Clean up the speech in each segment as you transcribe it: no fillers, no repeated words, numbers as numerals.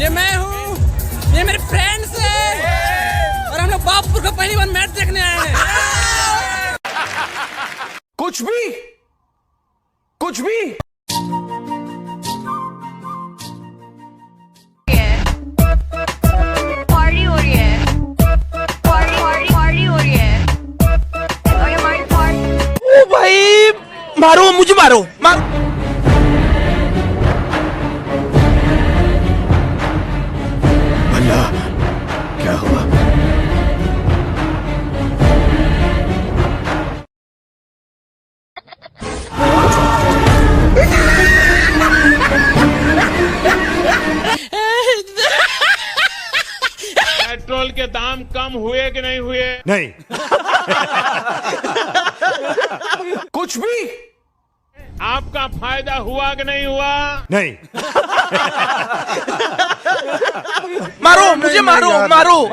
ये मैं हूँ, ये मेरे फ्रेंड्स हैं और हम लोग बापपुर को पहली बार मैच देखने आए हैं। कुछ भी पार्टी हो रही है, पार्टी हो रही है और ये हमारी पार्टी। ओ भाई मारो, मुझे मारो, भैया क्या हुआ? पेट्रोल के दाम कम हुए कि नहीं हुए? नहीं। कुछ भी आपका फायदा हुआ कि नहीं हुआ? नहीं। मारो, मुझे मारो, मारो।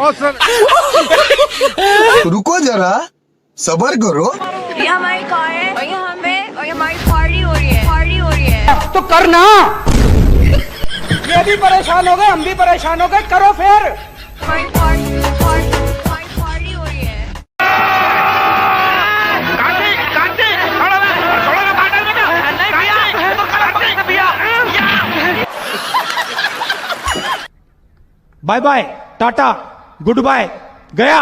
रुको जरा, सबर करो। ये हमारी कार है और ये हमें और ये हमारी पार्टी हो रही है, तो करना, ये भी परेशान हो गए, हम भी परेशान हो गए, करो फिर। हमारी पार्टी हो रही है। Bye bye, tata, good bye, गया।